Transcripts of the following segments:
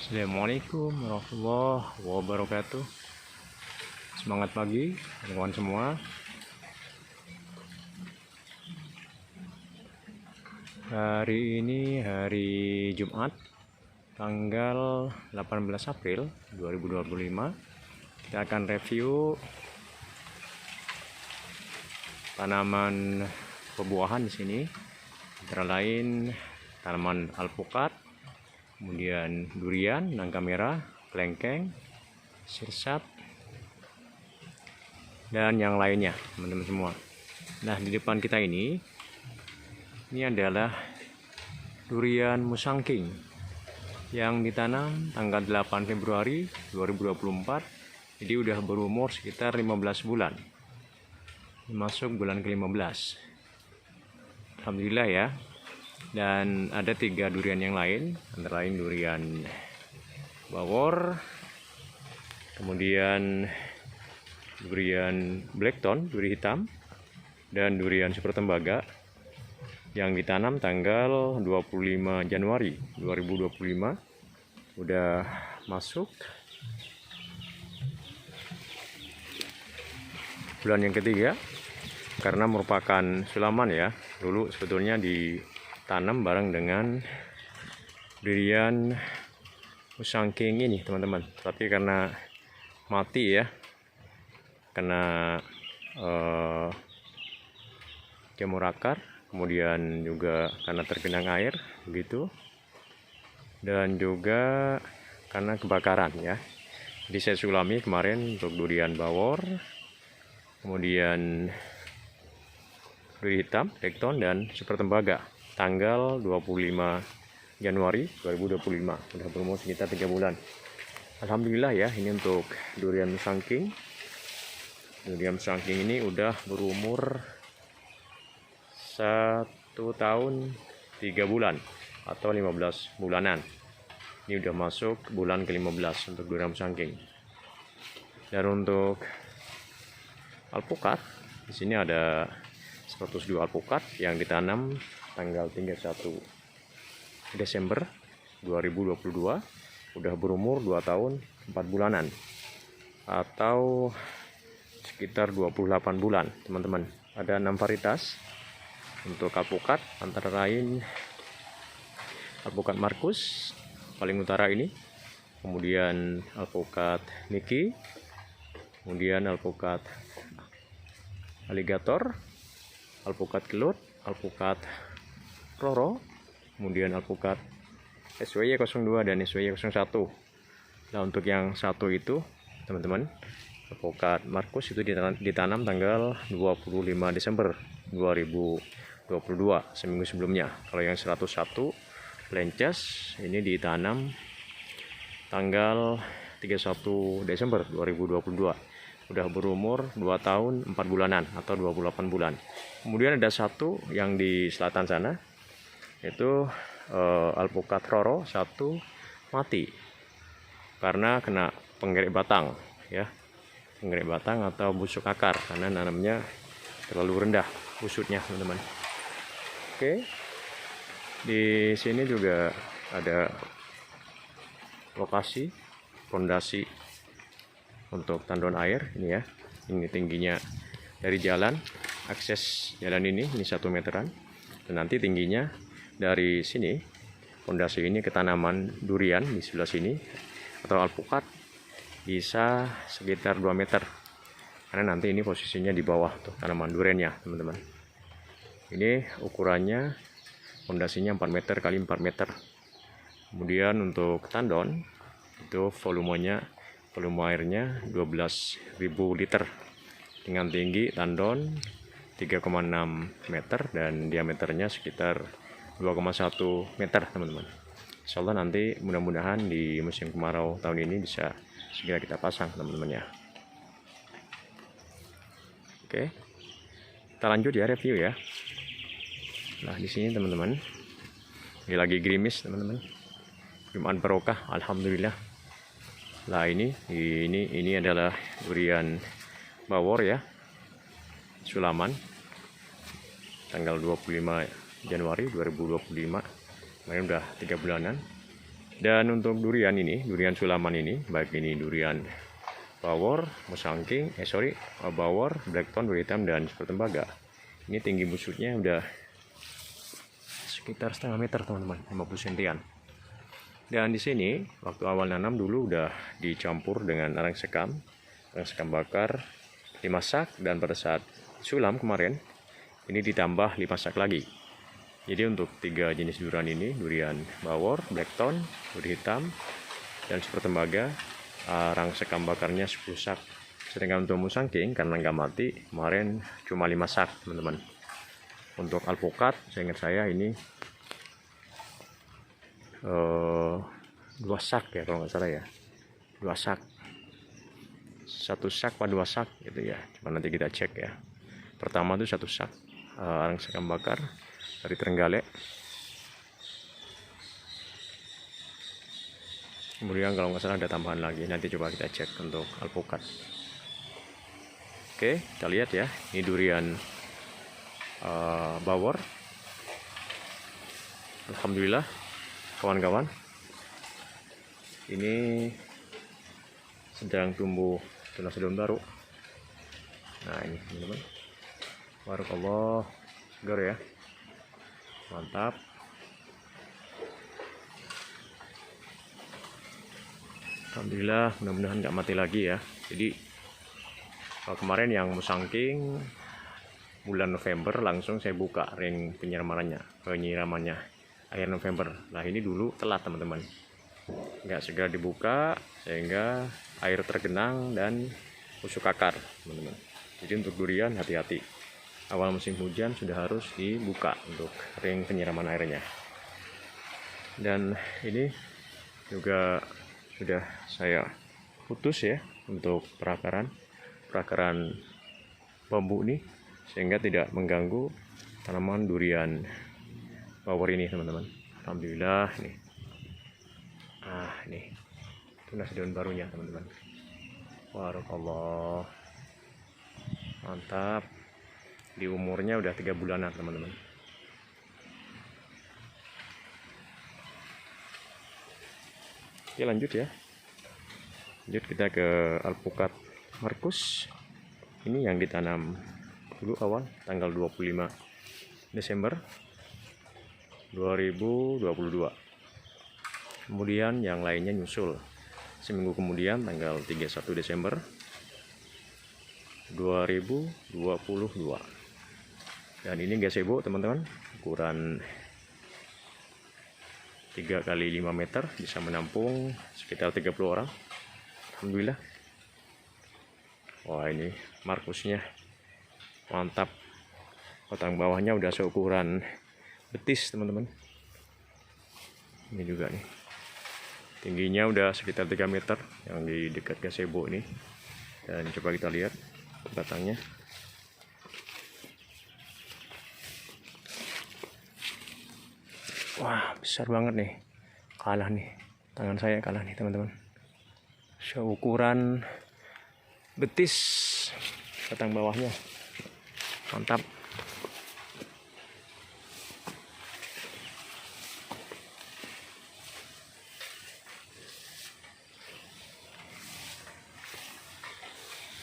Assalamualaikum warahmatullahi wabarakatuh. Semangat pagi teman-teman semua. Hari ini hari Jumat tanggal 18 April 2025. Kita akan review tanaman pebuahan di sini, antara lain tanaman alpukat, kemudian durian, nangka merah, kelengkeng, sirsat, dan yang lainnya, teman-teman semua. Nah, di depan kita ini adalah durian musangking yang ditanam tanggal 8 Februari 2024. Jadi udah berumur sekitar 15 bulan. Masuk bulan ke-15. Alhamdulillah ya. Dan ada 3 durian yang lain, antara lain durian bawor, kemudian durian blackthorn, duri hitam, dan durian super tembaga yang ditanam tanggal 25 Januari 2025. Udah masuk bulan yang ketiga, karena merupakan sulaman ya. Dulu sebetulnya ditanam bareng dengan durian musangking ini, teman-teman. Tapi karena mati ya, kena jamur akar, kemudian juga karena tergenang air begitu, dan juga karena kebakaran ya. Jadi saya sulami kemarin untuk durian bawor, kemudian duri hitam, blackthorn, dan super tembaga tanggal 25 Januari 2025. Sudah berumur sekitar 3 bulan. Alhamdulillah ya, ini untuk durian musangking. Durian musangking ini udah berumur 1 tahun 3 bulan atau 15 bulanan. Ini udah masuk bulan ke-15 untuk durian musangking. Dan untuk alpukat, di sini ada 102 alpukat yang ditanam tanggal 31 Desember 2022. Udah berumur 2 tahun 4 bulanan atau sekitar 28 bulan, teman-teman. Ada 6 varietas untuk alpukat, antara lain alpukat Markus paling utara ini, kemudian alpukat Niki, kemudian alpukat aligator, alpukat kelut, alpukat roro, kemudian alpukat SWY 02 dan SWY 01. Nah, untuk yang satu itu, teman-teman, alpukat Markus itu ditanam tanggal 25 Desember 2022, seminggu sebelumnya. Kalau yang 101 Lences ini ditanam tanggal 31 Desember 2022. Udah berumur 2 tahun 4 bulanan atau 28 bulan. Kemudian ada satu yang di selatan sana, itu alpukat roro, satu mati karena kena penggerek batang ya, penggerek batang atau busuk akar karena nanamnya terlalu rendah busutnya, teman-teman. Oke, di sini juga ada lokasi fondasi untuk tandon air ini ya. Ini tingginya dari jalan, akses jalan ini 1 meteran, dan nanti tingginya dari sini fondasi ini ke tanaman durian di sebelah sini atau alpukat bisa sekitar 2 meter, karena nanti ini posisinya di bawah tuh tanaman duriannya, teman-teman. Ini ukurannya fondasinya 4 meter kali 4 meter. Kemudian untuk tandon itu volume airnya 12.000 liter dengan tinggi tandon 3,6 meter dan diameternya sekitar 2,1 meter, teman-teman. Insya Allah nanti mudah-mudahan di musim kemarau tahun ini bisa segera kita pasang, teman-teman ya. Oke, kita lanjut ya review ya. Nah, di sini teman-teman, ini lagi gerimis, teman-teman. Jumat barokah, alhamdulillah. Nah, ini adalah durian bawor ya, sulaman tanggal 25 Januari 2025. Kemarin udah 3 bulanan. Dan untuk durian ini, durian sulaman ini, baik ini durian bawor, musangking, bawor, blackthorn, duri hitam, dan super tembaga. Ini tinggi busuknya udah sekitar setengah meter teman-teman, 50 sentian. Dan di sini waktu awal nanam dulu udah dicampur dengan arang sekam bakar 5 sak, dan pada saat sulam kemarin ini ditambah 5 sak lagi. Jadi untuk 3 jenis durian ini, durian bawor, blackthorn, duri hitam, dan super tembaga, arang sekam bakarnya 10 sak. Sedangkan untuk musangking karena nggak mati kemarin cuma 5 sak teman-teman. Untuk alpukat seingat saya ini 2 sak ya kalau nggak salah ya, 2 sak, 1 sak atau 2 sak gitu ya. Cuma nanti kita cek ya. Pertama itu 1 sak arang sekam bakar dari Trenggalek. Kemudian kalau nggak salah ada tambahan lagi, nanti coba kita cek untuk alpukat. Oke, kita lihat ya, ini durian bawor. Alhamdulillah kawan-kawan, ini sedang tumbuh tunas daun baru. Nah ini teman-teman, barakallah, segar ya, mantap. Alhamdulillah, mudah-mudahan nggak mati lagi ya. Jadi kemarin yang musangking bulan November langsung saya buka ring penyiramannya akhir November. Nah ini dulu telat teman-teman, nggak segera dibuka sehingga air tergenang dan busuk akar teman-teman. Jadi untuk durian hati-hati, awal musim hujan sudah harus dibuka untuk ring penyiraman airnya. Dan ini juga sudah saya putus ya untuk perakaran bambu ini, sehingga tidak mengganggu tanaman durian bawor ini teman-teman. Alhamdulillah nih, ini tunas daun barunya teman-teman. Barakallah, mantap. Di umurnya udah 3 bulanan teman-teman. Oke, lanjut ya. Lanjut kita ke alpukat Markus. Ini yang ditanam dulu awal tanggal 25 Desember 2022. Kemudian yang lainnya nyusul seminggu kemudian tanggal 31 Desember 2022. Dan ini gazebo teman-teman, ukuran 3 x 5 meter, bisa menampung sekitar 30 orang. Alhamdulillah. Wah ini Markusnya mantap, batang bawahnya udah seukuran betis teman-teman. Ini juga nih, tingginya udah sekitar 3 meter yang di dekat gazebo ini. Dan coba kita lihat batangnya. Wah besar banget nih, kalah nih, tangan saya kalah nih teman-teman. Seukuran betis batang bawahnya, mantap.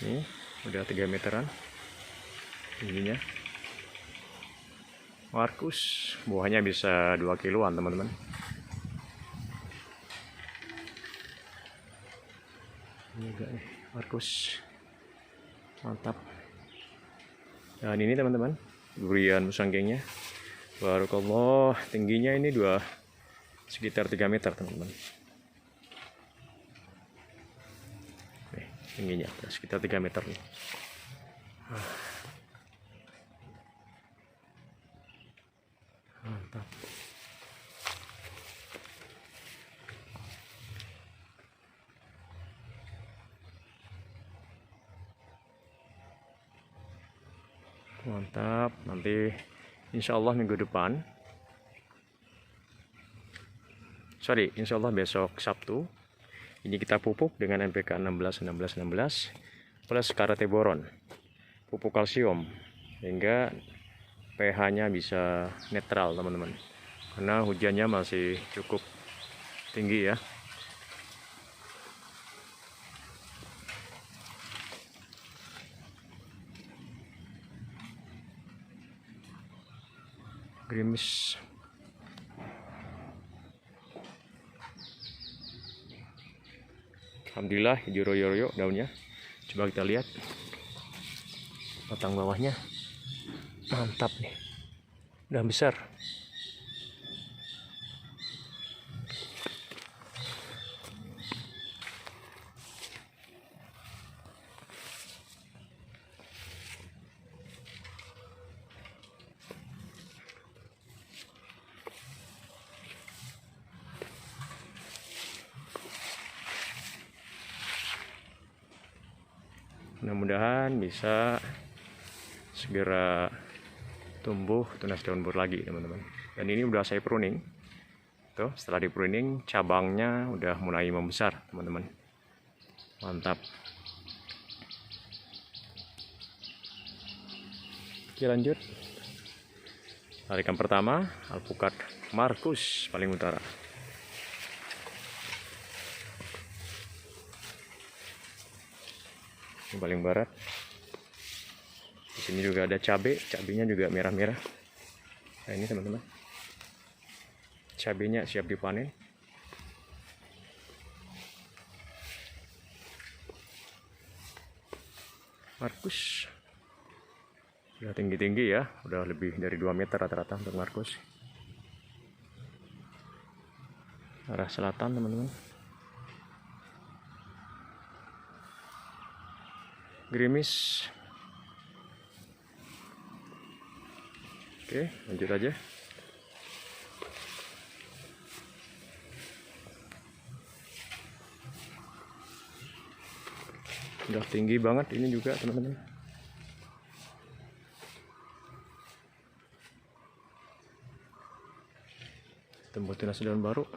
Ini udah 3 meteran tingginya. Markus buahnya bisa 2 kiloan teman-teman. Ini juga nih Markus, mantap. Dan ini teman-teman durian musangkingnya, barakallah, tingginya ini sekitar 3 meter teman-teman. Tingginya sekitar 3 meter nih. Mantap. Mantap. Nanti insya Allah minggu depan, insya Allah besok Sabtu, ini kita pupuk dengan NPK 16 plus karate boron, pupuk kalsium, sehingga pH-nya bisa netral teman-teman, karena hujannya masih cukup tinggi ya. Gerimis. Alhamdulillah hijau royo-royo daunnya. Coba kita lihat batang bawahnya, mantap nih, udah besar. Mudah-mudahan bisa segera tumbuh tunas daun bor lagi, teman-teman. Dan ini udah saya pruning. Tuh, setelah di pruning cabangnya udah mulai membesar, teman-teman. Mantap. Oke, lanjut. Tarikan pertama, alpukat Markus paling utara. Ini paling barat. Di sini juga ada cabai, cabainya juga merah-merah. Nah, ini teman-teman, cabainya siap dipanen. Markus udah tinggi-tinggi ya, udah lebih dari 2 meter rata-rata untuk Markus. Arah selatan, teman-teman. Gerimis. Oke, lanjut aja. Udah tinggi banget ini juga, teman-teman. Tumbuh tunas daun baru.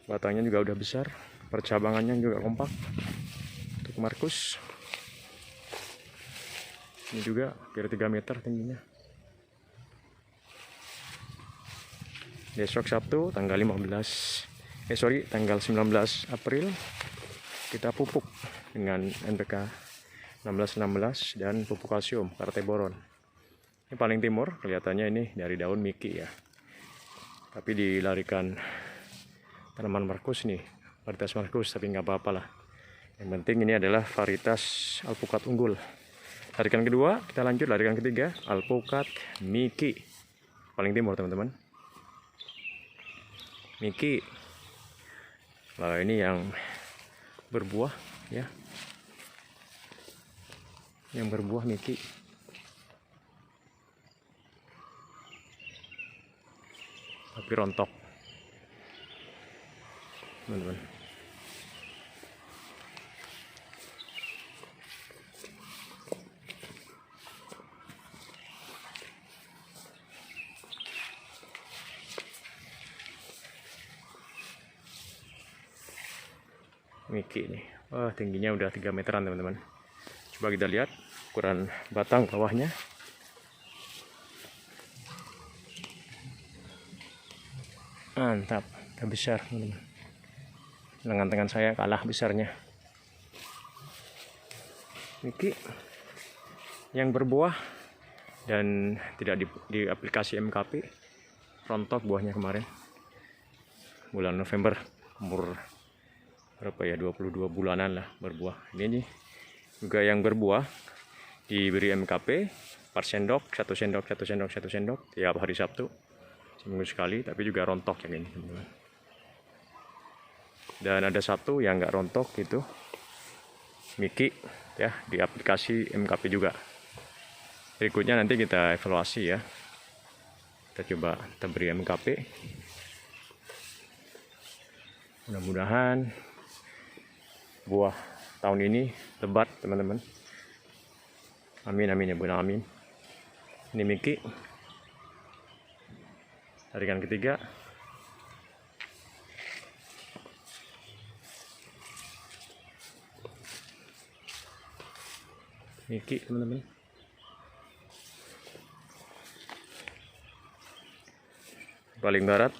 Batangnya juga udah besar, percabangannya juga kompak. Untuk Markus. Ini juga kira 3 meter tingginya. Besok Sabtu tanggal 19 April kita pupuk dengan NPK 1616 dan pupuk kalsium karteboron. Ini paling timur, kelihatannya ini dari daun Miki ya. Tapi dilarikan tanaman Markus nih, varietas Markus, tapi nggak apa-apa lah. Yang penting ini adalah varietas alpukat unggul. Larikan kedua, kita lanjut larikan ketiga, alpukat Miki. Paling timur, teman-teman. Miki. Nah, ini yang berbuah ya. Yang berbuah Miki. Tapi rontok. Teman-teman. Miki nih. Wah, tingginya udah 3 meteran, teman-teman. Coba kita lihat ukuran batang bawahnya. Mantap, udah besar, teman-teman. Lengan tangan saya kalah besarnya. Miki yang berbuah dan tidak di aplikasi MKP. Rontok buahnya kemarin. Bulan November, umur berapa ya, 22 bulanan lah berbuah. Ini juga yang berbuah diberi MKP 4 sendok, 1 sendok, 1 sendok, 1 sendok tiap hari Sabtu, seminggu sekali. Tapi juga rontok yang ini, teman-teman. Dan ada satu yang nggak rontok, itu Miki ya, di aplikasi MKP juga. Berikutnya nanti kita evaluasi ya, kita coba kita beri MKP. Mudah-mudahan buah tahun ini lebat, teman-teman. Amin, amin ya bulan amin. Ini Miki. Tarikan ketiga. Miki, teman-teman. Paling barat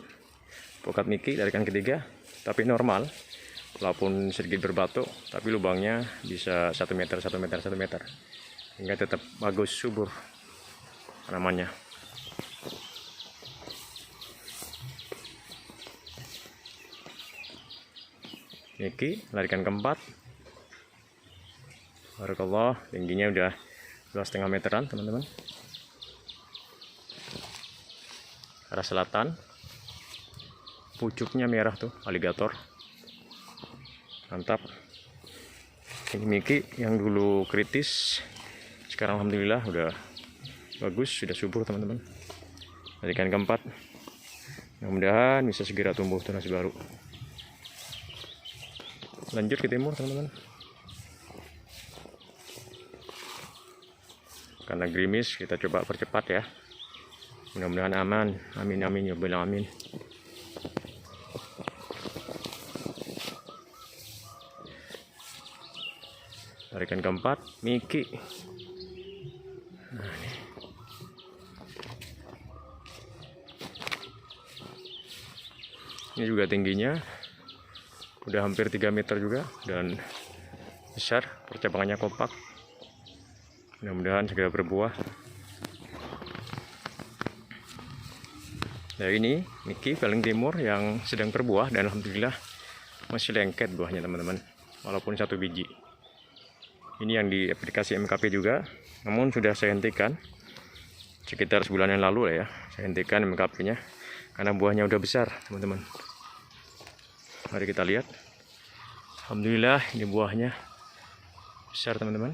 Pukat Miki larikan ketiga, tapi normal, walaupun sedikit berbatu, tapi lubangnya bisa 1 meter, 1 meter, 1 meter, hingga tetap bagus, subur tanamannya. Miki larikan keempat, barakallah, tingginya udah 2,5 meteran teman-teman. Arah selatan, pucuknya merah tuh, aligator, mantap. Ini Miki yang dulu kritis, sekarang alhamdulillah udah bagus, sudah subur teman-teman. Larikan keempat, mudah-mudahan bisa segera tumbuh tunas baru. Lanjut ke timur teman-teman. Karena gerimis, kita coba percepat ya. Mudah-mudahan aman. Amin amin ya rabbal alamin. Tarikan keempat, Miki. Nah, ini juga tingginya udah hampir 3 meter juga dan besar, percabangannya kompak. Mudah-mudahan segera berbuah. Nah, ini Miki paling timur yang sedang berbuah dan alhamdulillah masih lengket buahnya teman-teman, walaupun 1 biji. Ini yang di aplikasi MKP juga, namun sudah saya hentikan sekitar sebulan yang lalu lah ya. Saya hentikan MKP-nya karena buahnya udah besar teman-teman. Mari kita lihat. Alhamdulillah ini buahnya besar teman-teman.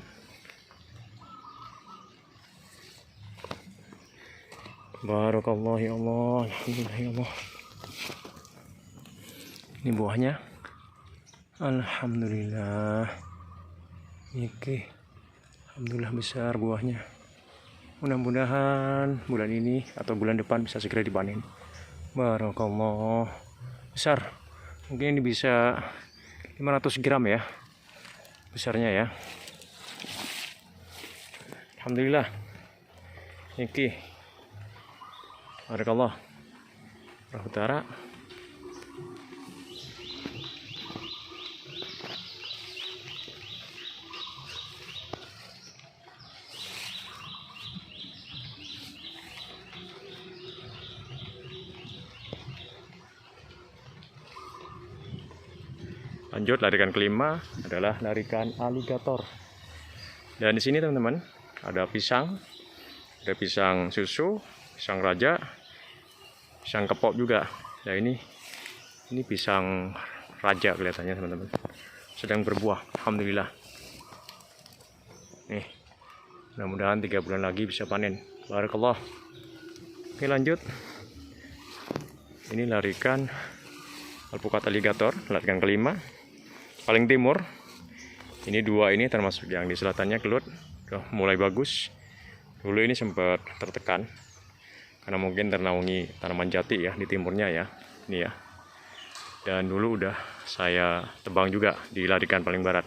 Barakallah ya Allah, alhamdulillah ya Allah. Ini buahnya, alhamdulillah. Miki, alhamdulillah besar buahnya. Mudah-mudahan bulan ini atau bulan depan bisa segera dipanen. Barakallah, besar. Mungkin ini bisa 500 gram ya, besarnya ya. Alhamdulillah, Miki. Barakallah. Arah utara. Lanjut, larikan kelima adalah larikan aligator. Dan di sini teman-teman ada pisang susu, pisang raja, pisang kepok juga. Ya ini pisang raja kelihatannya teman-teman, sedang berbuah, alhamdulillah. Nih, mudah-mudahan 3 bulan lagi bisa panen. Barakallah. Oke, lanjut. Ini larikan alpukat aligator, larikan kelima, paling timur. Ini 2 ini termasuk yang di selatannya kelut, udah mulai bagus. Dulu ini sempat tertekan karena mungkin ternaungi tanaman jati ya di timurnya ya, ini ya. Dan dulu udah saya tebang juga di larikan paling barat.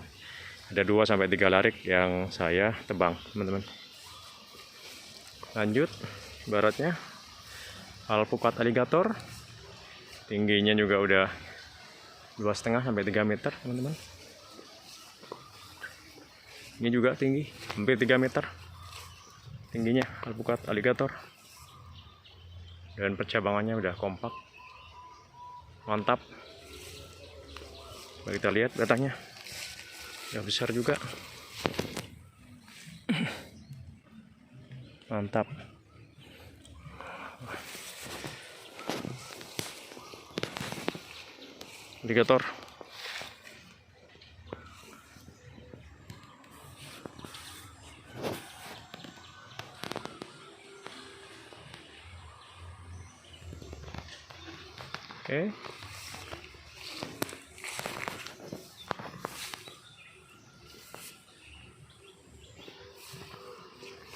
Ada 2-3 larik yang saya tebang teman-teman. Lanjut, baratnya alpukat aligator, tingginya juga udah 2,5-3 meter teman-teman. Ini juga tinggi, hampir 3 meter tingginya alpukat aligator. Dan percabangannya udah kompak, mantap. Mari kita lihat batangnya, udah besar juga, mantap. Aligator. Oke.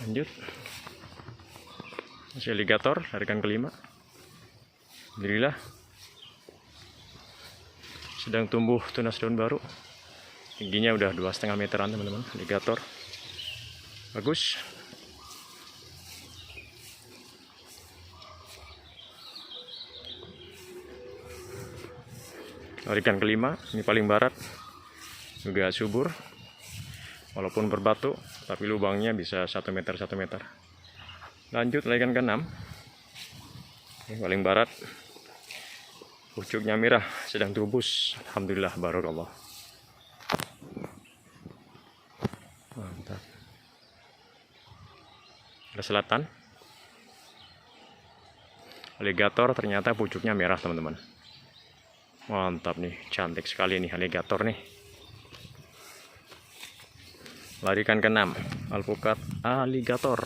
Lanjut. Masih aligator, larikan kelima. Alhamdulillah. Sedang tumbuh tunas daun baru. Tingginya udah 2,5 meteran teman-teman, aligator. Bagus. Larikan kelima, ini paling barat, juga subur, walaupun berbatu, tapi lubangnya bisa 1 meter 1 meter. Lanjut larikan ke-6, ini paling barat, pucuknya merah, sedang trubus. Alhamdulillah, barakallah. Mantap. Ke selatan, aligator ternyata pucuknya merah, teman-teman. Mantap nih, cantik sekali nih aligator nih. Larikan ke-6, alpukat aligator.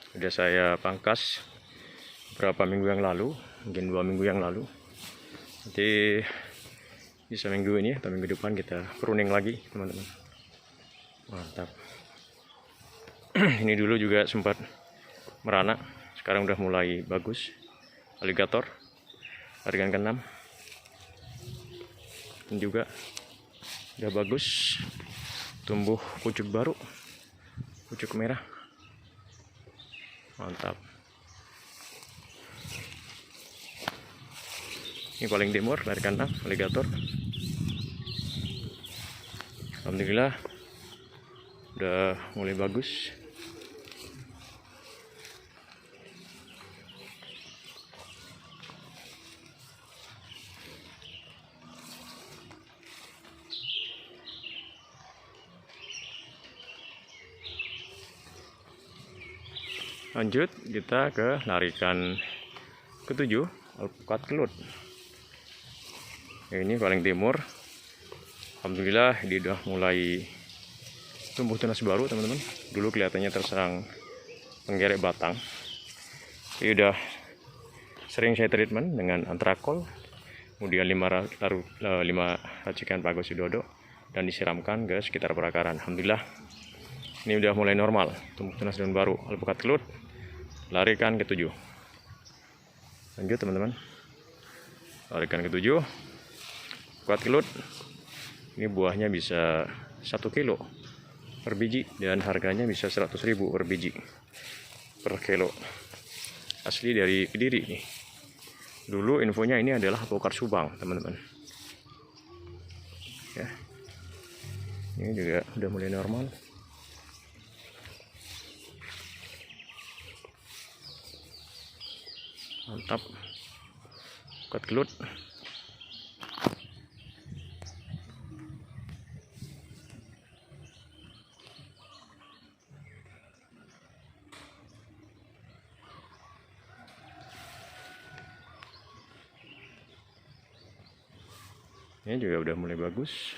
Sudah saya pangkas beberapa minggu yang lalu, mungkin 2 minggu yang lalu. Nanti bisa minggu ini atau minggu depan kita pruning lagi, teman-teman. Mantap. Ini dulu juga sempat merana, sekarang udah mulai bagus. Aligator, larikan ke-6. Ini juga udah bagus, tumbuh pucuk baru, pucuk merah. Mantap. Ini paling timur, larikan 6, aligator. Alhamdulillah udah mulai bagus. Lanjut kita ke larikan ke-7, alpukat kelut. Ini paling timur. Alhamdulillah dia udah mulai tumbuh tunas baru, teman-teman. Dulu kelihatannya terserang penggerek batang. Ini udah sering saya treatment dengan antrakol, kemudian 5 racikan Pagosidodo, dan disiramkan ke sekitar perakaran. Alhamdulillah ini udah mulai normal, tumbuh tunas daun baru, alpukat kelut. Larikan ke-7. Lanjut, teman-teman. Larikan ke-7, alpukat kelut. Ini buahnya bisa 1 kilo per biji dan harganya bisa 100.000 per biji per kilo. Asli dari Kediri nih. Dulu infonya ini adalah alpukat Subang, teman-teman. Ya. Ini juga udah mulai normal. Mantap. Alpukat kelut. Ini juga udah mulai bagus.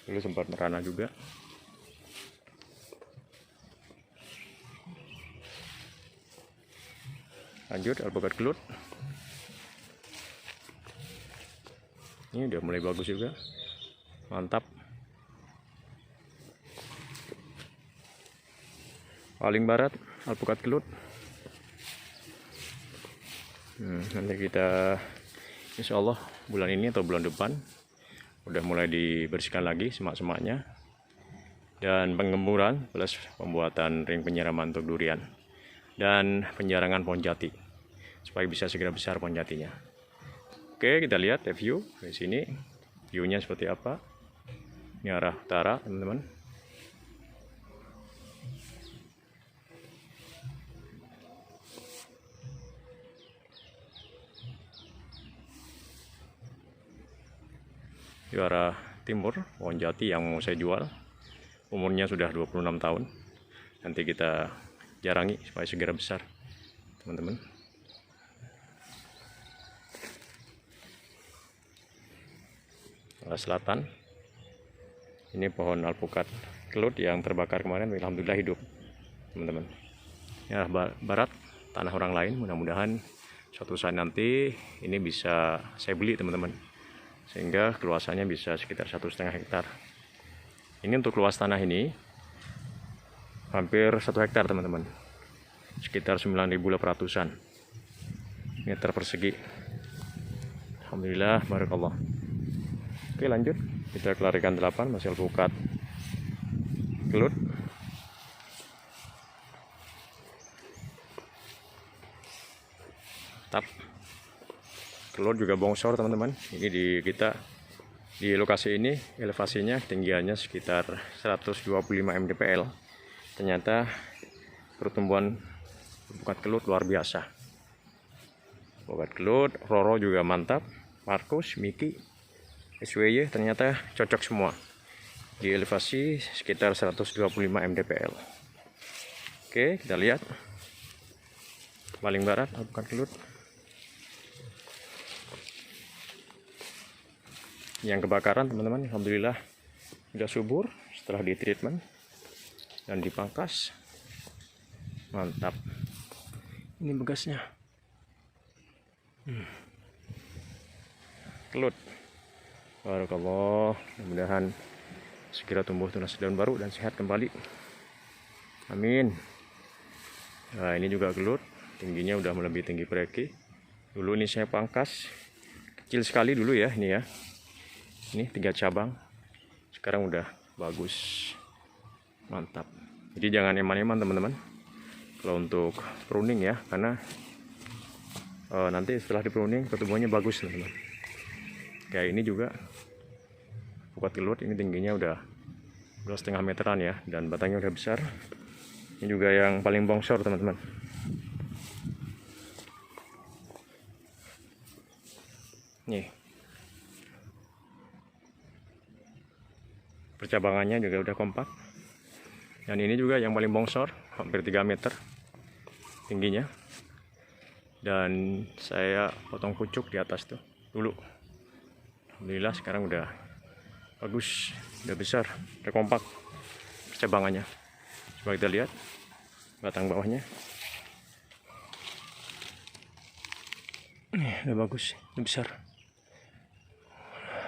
Dulu sempat merana juga. Lanjut, alpukat kelut. Ini udah mulai bagus juga. Mantap. Paling barat, alpukat kelut. Nanti kita insya Allah bulan ini atau bulan depan udah mulai dibersihkan lagi semak-semaknya, dan pengemburan plus pembuatan ring penyiraman untuk durian dan penjarangan pohon jati supaya bisa segera besar pohon jatinya. Oke, kita lihat review di sini, viewnya seperti apa. Ini arah utara, teman-teman. Di arah timur, pohon jati yang mau saya jual umurnya sudah 26 tahun. Nanti kita jarangi supaya segera besar, teman-teman. Arah selatan, ini pohon alpukat kelut yang terbakar kemarin, alhamdulillah hidup, teman-teman. Ini arah barat, tanah orang lain. Mudah-mudahan suatu saat nanti ini bisa saya beli, teman-teman, sehingga keluasannya bisa sekitar 1,5 hektar. Ini untuk luas tanah ini hampir 1 hektar, teman-teman, sekitar 9.800-an meter persegi. Alhamdulillah, barakallah. Oke, lanjut kita ke larikan 8, masih alpukat kelut. Tap. Kelut juga bongsor teman-teman. Ini di lokasi ini elevasinya tinggiannya sekitar 125 mdpl. Ternyata pertumbuhan pukat kelut luar biasa. Pukat kelut, Roro juga mantap. Markus, Miki, SWY ternyata cocok semua. Di elevasi sekitar 125 mdpl. Oke, kita lihat paling barat pukat kelut. Yang kebakaran teman-teman, alhamdulillah sudah subur setelah di treatment dan dipangkas. Mantap. Ini bekasnya. Kelut. Barakallah. Mudah-mudahan segera tumbuh tunas daun baru dan sehat kembali. Amin. Nah, ini juga kelut. Tingginya udah melebihi tinggi preki. Dulu ini saya pangkas. Kecil sekali dulu ya ini ya. Ini 3 cabang. Sekarang udah bagus. Mantap. Jadi jangan eman-eman teman-teman. Kalau untuk pruning ya, karena nanti setelah di pruning pertumbuhannya bagus teman-teman. Kayak ini juga pukat kelut, ini tingginya udah 2,5 meteran ya, dan batangnya udah besar. Ini juga yang paling bongsor teman-teman. Nih, percabangannya juga udah kompak. Dan ini juga yang paling bongsor, hampir 3 meter tingginya. Dan saya potong pucuk di atas tuh dulu. Alhamdulillah sekarang udah bagus, udah besar, udah kompak percabangannya. Coba kita lihat batang bawahnya. Nih, udah bagus, udah besar.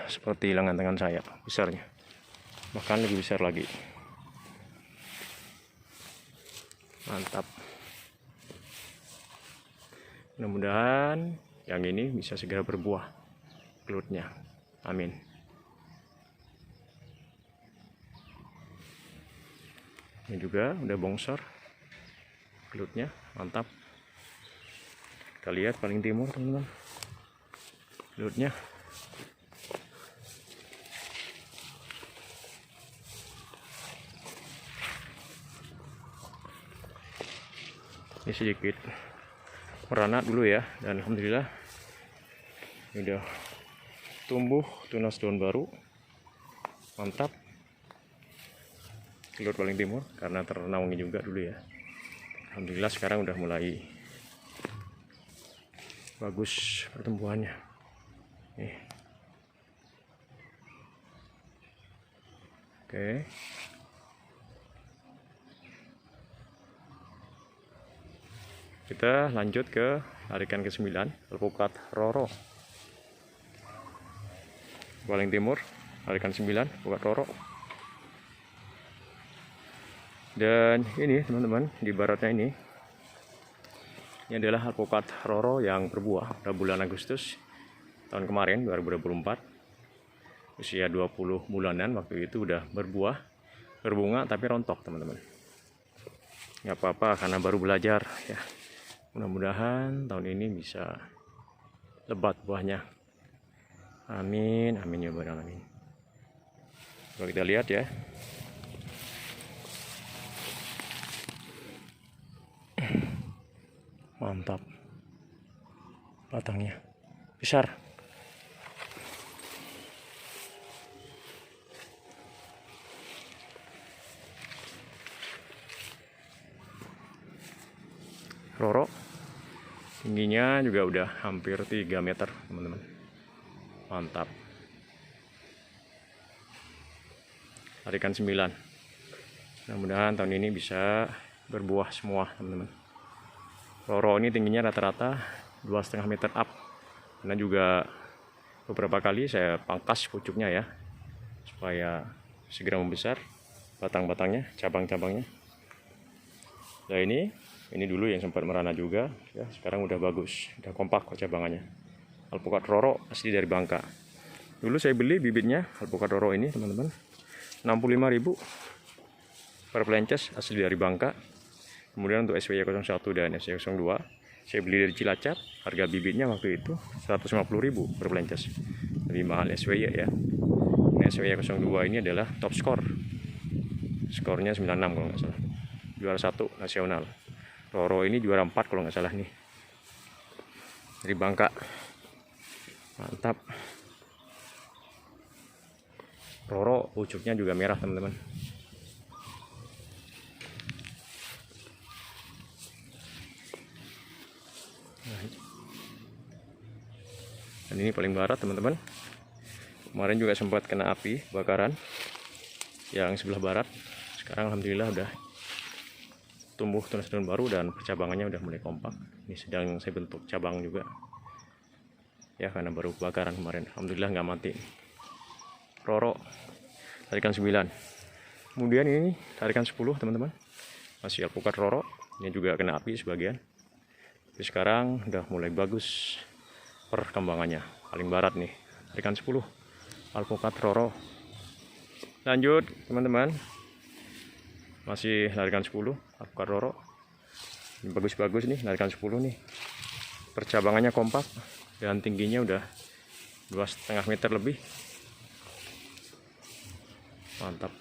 Seperti lengan tangan saya besarnya. Bahkan lebih besar lagi. Mantap. Mudah-mudahan yang ini bisa segera berbuah kelutnya. Amin. Ini juga udah bongsor kelutnya. Mantap. Kita lihat paling timur teman-teman. Kelutnya. Ini sedikit merana dulu ya, dan alhamdulillah udah tumbuh tunas daun baru. Mantap. Kelut paling timur karena ternaungi juga dulu ya. Alhamdulillah sekarang udah mulai bagus pertumbuhannya. Nih. Oke. Kita lanjut ke tarikan ke-9, alpukat Roro. Paling timur, tarikan 9, alpukat Roro. Dan ini teman-teman, di baratnya ini adalah alpukat Roro yang berbuah pada bulan Agustus tahun kemarin 2024. Usia 20 bulanan waktu itu udah berbuah, berbunga tapi rontok teman-teman. Nggak apa-apa karena baru belajar ya. Mudah-mudahan tahun ini bisa lebat buahnya. Amin, amin ya rabbal alamin. Coba kita lihat ya. Mantap. Batangnya besar. Roro tingginya juga udah hampir 3 meter teman-teman. Mantap. Tarikan 9. Mudah-mudahan tahun ini bisa berbuah semua teman-teman. Roro ini tingginya rata-rata 2,5 meter up. Karena juga beberapa kali saya pangkas pucuknya ya, supaya segera membesar batang-batangnya, cabang-cabangnya. Nah ini dulu yang sempat merana juga ya, sekarang udah bagus, udah kompak cabangannya. Alpukat Roro asli dari Bangka. Dulu saya beli bibitnya alpukat Roro ini teman-teman 65.000. Perplences asli dari Bangka. Kemudian untuk SWY 01 dan SWY 02 saya beli dari Cilacap. Harga bibitnya waktu itu 150.000 per Plences. Lebih mahal SWY ya. Ini SWY 02 ini adalah top skor. Skornya 96 kalau nggak salah. Juara 1 nasional. Roro ini juara 4 kalau nggak salah nih. Dari Bangka. Mantap. Roro pucuknya juga merah teman-teman. Dan ini paling barat teman-teman. Kemarin juga sempat kena api bakaran yang sebelah barat. Sekarang alhamdulillah udah tumbuh tunas daun baru dan percabangannya udah mulai kompak. Ini sedang saya bentuk cabang juga ya, karena baru bakaran kemarin. Alhamdulillah nggak mati. Roro tarikan 9. Kemudian ini tarikan 10 teman-teman, masih alpukat Roro. Ini juga kena api sebagian, tapi sekarang udah mulai bagus perkembangannya. Paling barat nih tarikan 10 alpukat Roro. Lanjut teman-teman, masih tarikan 10 alpukat Roro. Ini bagus-bagus nih, tarikan 10 nih, percabangannya kompak dan tingginya udah 2,5 meter lebih. Mantap.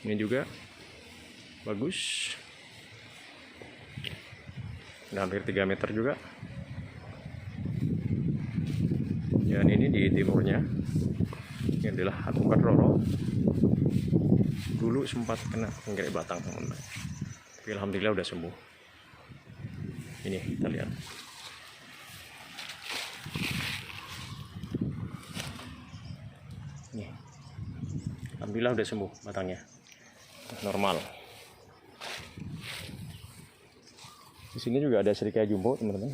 Ini juga bagus. Udah hampir 3 meter juga. Dan ini di timurnya. Ini adalah alpukat Roro. Dulu sempat kena penggerak batang teman-teman, tapi alhamdulillah udah sembuh. Ini kita lihat. Ini alhamdulillah udah sembuh batangnya, normal. Di sini juga ada serikaya jumbo teman-teman,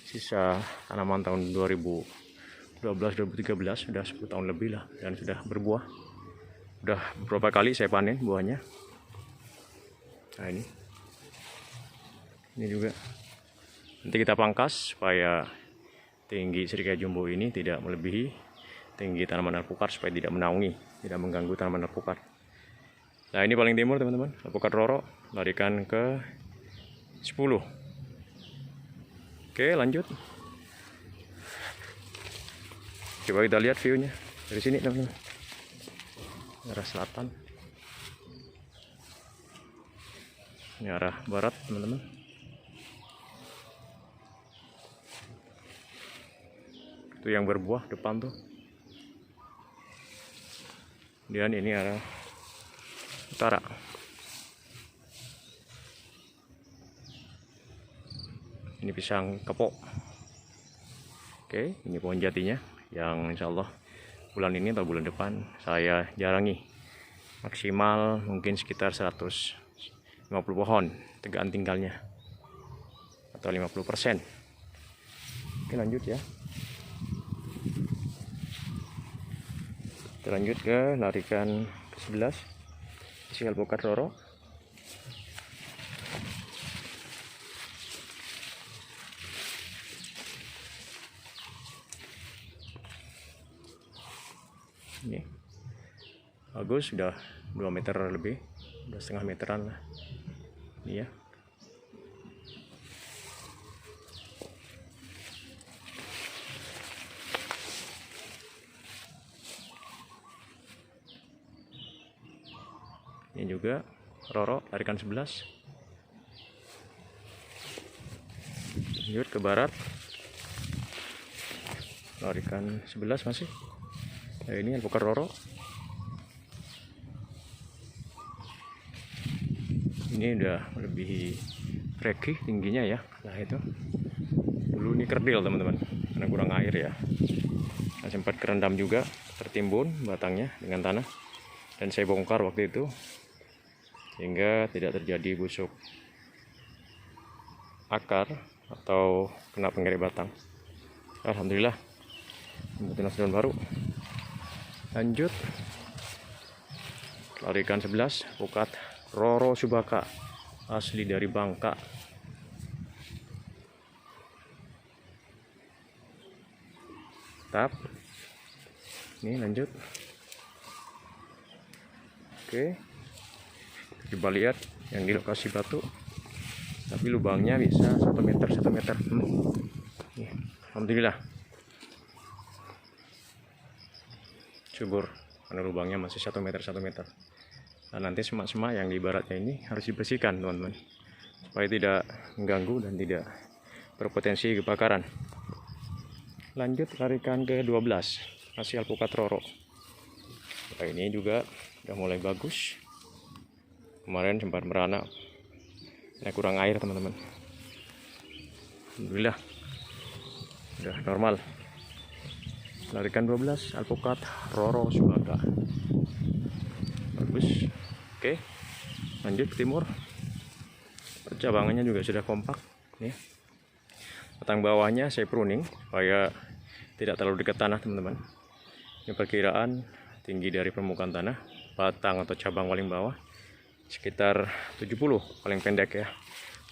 sisa tanaman tahun 2012-2013, sudah 10 tahun lebih lah, dan sudah berbuah. Udah beberapa kali saya panen buahnya. Nah ini juga nanti kita pangkas supaya tinggi serikaya jumbo ini tidak melebihi tinggi tanaman alpukat, supaya tidak menaungi, tidak mengganggu tanaman alpukat. Nah ini paling timur teman-teman, alpukat Roro, larikan ke 10. Oke lanjut, coba kita lihat view-nya dari sini teman-teman, arah selatan. Ini arah barat teman-teman. Itu yang berbuah depan tuh. Dan ini arah utara. Ini pisang kepok. Oke, ini pohon jatinya yang insya Allah bulan ini atau bulan depan saya jarangi. Maksimal mungkin sekitar 150 pohon tegaan tinggalnya, atau 50%. Oke lanjut ya. Kita lanjut ke larikan ke-11, isi alpukat Roro. Ini bagus, sudah 2 meter lebih, udah setengah meteran lah ini ya. Ini juga Roro tarikan 11. Lanjut ke barat, larikan 11 masih. Nah, ini alpukat Roro. Ini udah lebih reki tingginya ya. Nah itu dulu ini kerdil teman-teman, karena kurang air ya. Nah, sempat kerendam juga, tertimbun batangnya dengan tanah, dan saya bongkar waktu itu sehingga tidak terjadi busuk akar atau kena penggerak batang. Alhamdulillah tunas daun baru. Lanjut larikan 11 alpukat Roro Subaka. asli dari Bangka. Tap. Ini lanjut. Oke. Coba lihat yang di lokasi batu. Tapi lubangnya bisa 1 meter 1 meter. Alhamdulillah. Subur. Karena lubangnya masih 1 meter 1 meter. Dan nanti semak-semak yang di baratnya ini harus dibersihkan, teman-teman, supaya tidak mengganggu dan tidak berpotensi kebakaran. Lanjut tarikan ke 12, masih alpukat roro. Nah, ini juga udah mulai bagus. Kemarin sempat merana, kurang air, teman-teman. Alhamdulillah udah normal. Tarikan 12 alpukat roro Subaka. Bagus. Oke, lanjut ke timur. Percabangannya juga sudah kompak nih. Batang bawahnya saya pruning supaya tidak terlalu dekat tanah, teman-teman. Ini perkiraan tinggi dari permukaan tanah batang atau cabang paling bawah sekitar 70, paling pendek ya,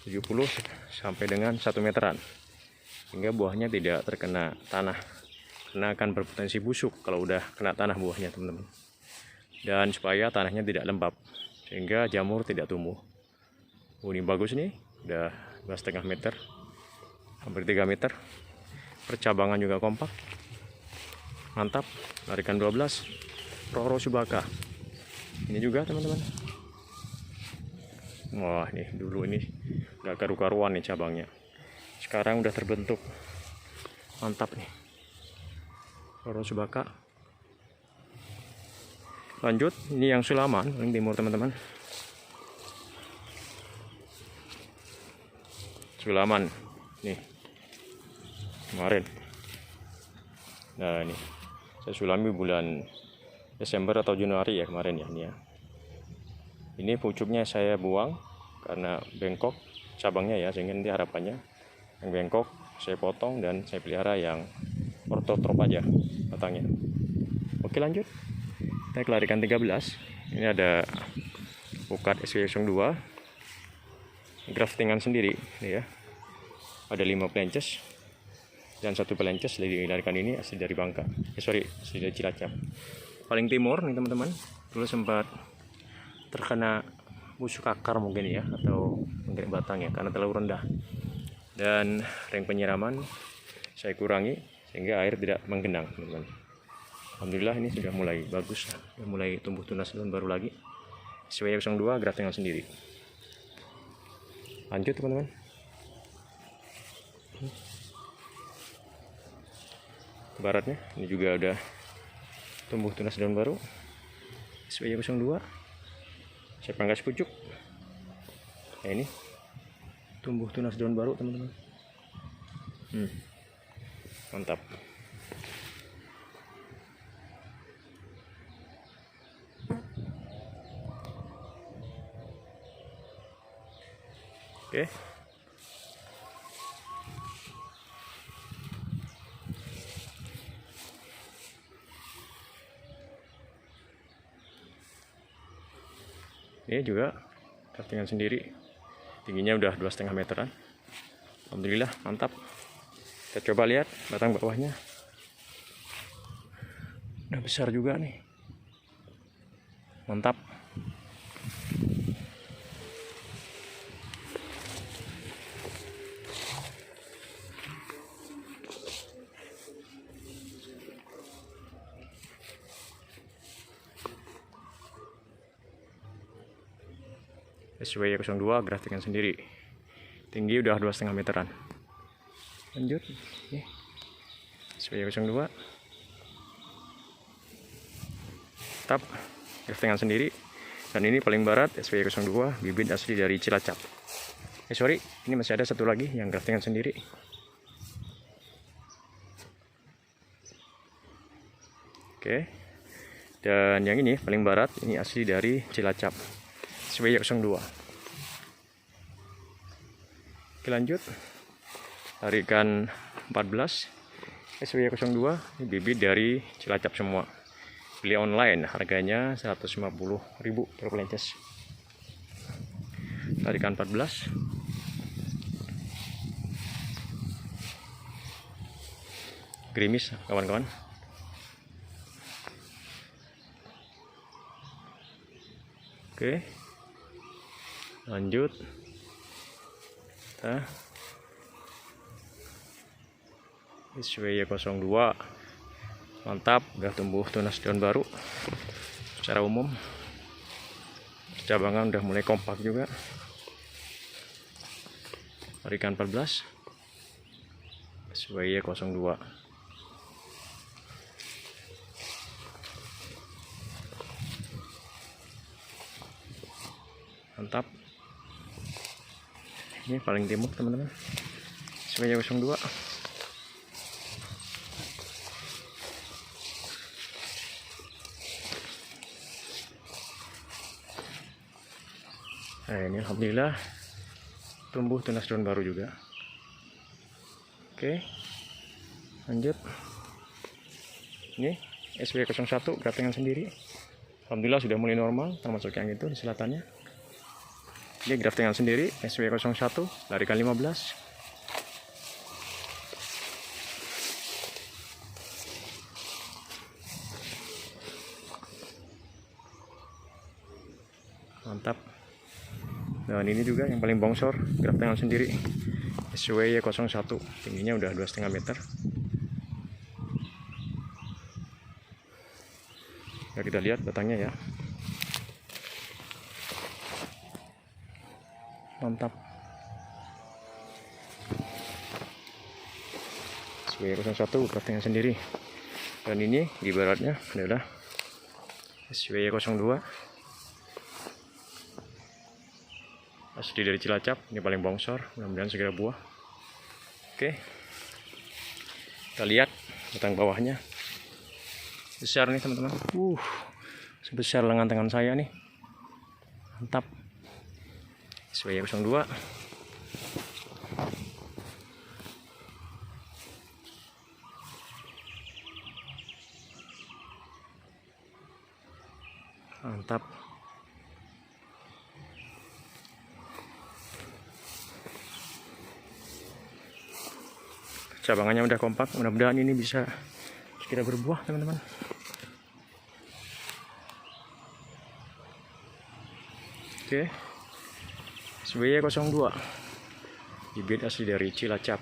70 sampai dengan 1 meteran, hingga buahnya tidak terkena tanah karena akan berpotensi busuk kalau udah kena tanah buahnya, teman-teman. Dan supaya tanahnya tidak lembab sehingga jamur tidak tumbuh. Ini bagus nih, udah 2,5 meter, hampir 3 meter. Percabangan juga kompak, mantap. Tarikan 12 roro Subaka. Ini juga, teman-teman. Wah, nih dulu ini nggak karu-karuan nih cabangnya, sekarang udah terbentuk, mantap nih roro Subaka. Lanjut, ini yang Sulaman paling timur, teman-teman. Sulaman nih kemarin. Nah, ini saya sulami bulan Desember atau Januari ya kemarin ya, ini ya. Ini pucuknya saya buang karena bengkok cabangnya ya, sehingga nanti harapannya yang bengkok saya potong dan saya pelihara yang ortotrop aja batangnya. Oke, lanjut. Kita kelarikan 13. Ini ada pukat SW02 graftingan sendiri nih ya. Ada 5 pelences dan 1 pelences dilarikan ini asli dari Bangka. Asli dari Cilacap. Paling timur nih, teman-teman. Dulu sempat terkena busuk akar mungkin ya, atau mungkin batang ya, karena terlalu rendah. Dan ring penyiraman saya kurangi sehingga air tidak menggenang, teman-teman. Alhamdulillah ini sudah mulai bagus, sudah mulai tumbuh tunas daun baru lagi. SW02 graftingan sendiri. Lanjut, teman-teman. Baratnya ini juga udah tumbuh tunas daun baru. SW02 saya pangkas pucuk. Nah, ini tumbuh tunas daun baru, teman-teman. Mantap. Oke. Ini juga graftingan sendiri. Tingginya udah 2,5 meteran. Alhamdulillah, mantap. Kita coba lihat batang bawahnya. Udah besar juga nih. Mantap. SW02 graftingan sendiri. Tinggi udah 2,5 meteran. Lanjut. SW02. Tap graftingan sendiri. Dan ini paling barat SW02, bibit asli dari Cilacap. Ini masih ada satu lagi yang graftingan sendiri. Oke. Dan yang ini paling barat, ini asli dari Cilacap. SW02. Oke, lanjut. Tarikan 14 SW02, ini bibit dari Cilacap semua. Beli online, harganya 150.000 per pelences. tarikan 14. Gerimis kawan-kawan. Oke, lanjut. SWY02 mantap, udah tumbuh tunas daun baru. Secara umum cabangan udah mulai kompak juga. Tarikan 14 SWY02. Mantap. Ini paling timur teman-teman, SWY02. Nah, ini alhamdulillah tumbuh tunas daun baru juga. Oke, lanjut. Ini SWY01 geratangan sendiri. Alhamdulillah sudah mulai normal, termasuk yang itu di selatannya. Ini graftingan sendiri SWY01, larikan 15. Mantap. Dan ini juga yang paling bongsor, graftingan sendiri SWY01, tingginya udah 2,5 meter. Ya, kita lihat batangnya ya. Mantap. SWY01 graftingan sendiri. Dan ini ibaratnya adalah SWY02 asli dari Cilacap. Ini paling bongsor, mudah-mudahan segera buah. Oke, kita lihat batang bawahnya besar nih teman-teman. Sebesar lengan tangan saya nih. Mantap. SWY02. Mantap. Cabangannya udah kompak, mudah-mudahan ini bisa segera berbuah teman-teman. Oke, SWY02 bibit asli dari Cilacap.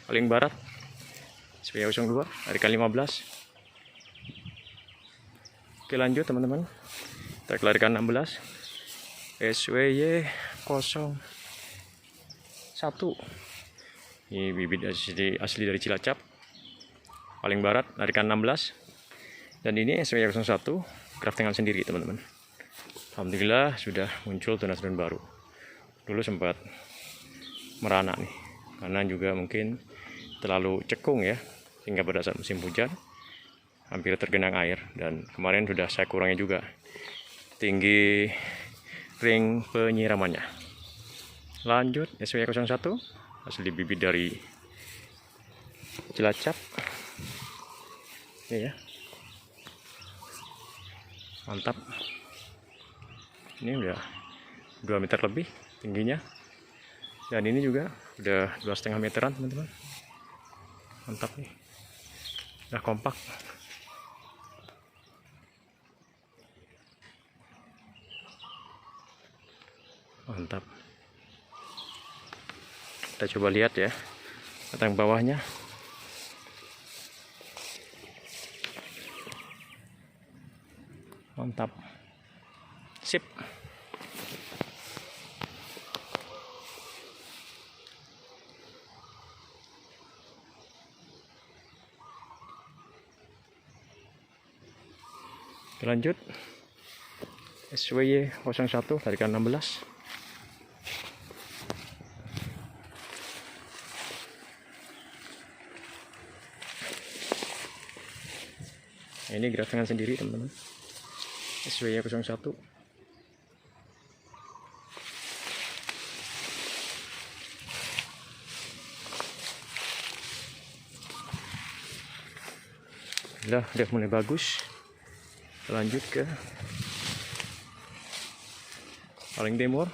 Paling barat SWY02 larikan 15. Oke, lanjut teman-teman, kita kelarikan 16 SWY01. Ini bibit asli dari Cilacap, paling barat larikan 16. Dan ini SWY01 graftingan sendiri teman-teman. Alhamdulillah sudah muncul tunas daun baru. Dulu sempat merana nih, karena juga mungkin terlalu cekung ya, sehingga pada saat musim hujan hampir tergenang air. Dan kemarin sudah saya kurangi juga tinggi ring penyiramannya. Lanjut SWY01 asli bibit dari Cilacap. Ini ya, mantap. Ini udah 2 meter lebih tingginya, dan ini juga udah 2,5 meteran teman-teman. Mantap nih, udah kompak. Mantap. Kita coba lihat ya batang bawahnya. Mantap. Sip. Lanjut SWY01 tarikan 16. Ini graftingan sendiri teman-teman, SWY01. Udah mulai bagus. Lanjut ke paling timur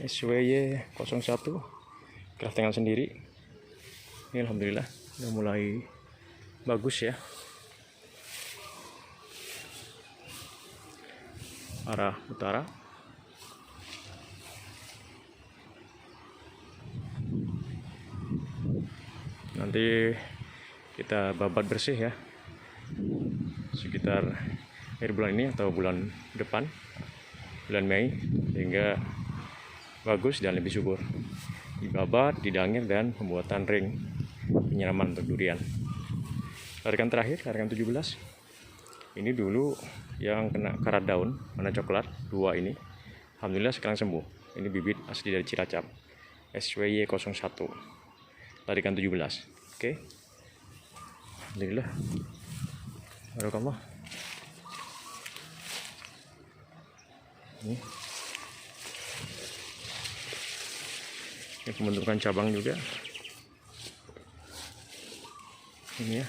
SWY 01 craftingan sendiri. Ini alhamdulillah udah mulai bagus ya. Arah utara. Nanti kita babat bersih ya, sekitar akhir bulan ini atau bulan depan, bulan Mei, sehingga bagus dan lebih subur. Dibabat, didangir, dan pembuatan ring penyiraman untuk durian. Tarikan terakhir, tarikan 17. Ini dulu yang kena karat daun warna coklat, 2 ini. Alhamdulillah sekarang sembuh. Ini bibit asli dari Cilacap, SWY 01. Tarikan 17. Oke. Alhamdulillah. Barakallah. Ini pembentukan cabang juga. Ini ya.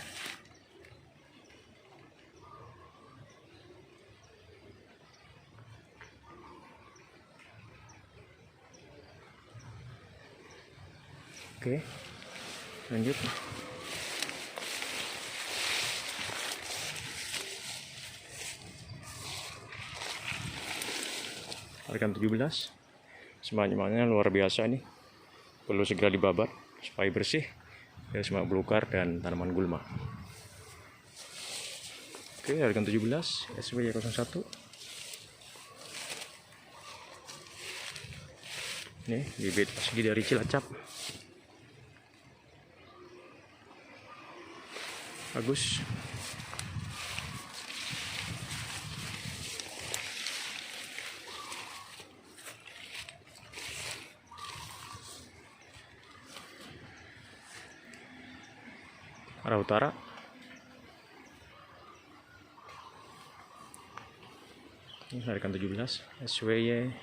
Oke, lanjut. Tarikan 17. Semangatnya luar biasa nih. Perlu segera dibabat supaya bersih dari semak belukar dan tanaman gulma. Oke, tarikan 17 SWY 01. Ini bibit asli dari Cilacap. Bagus. Arah utara. Ini tarikan 17 SWY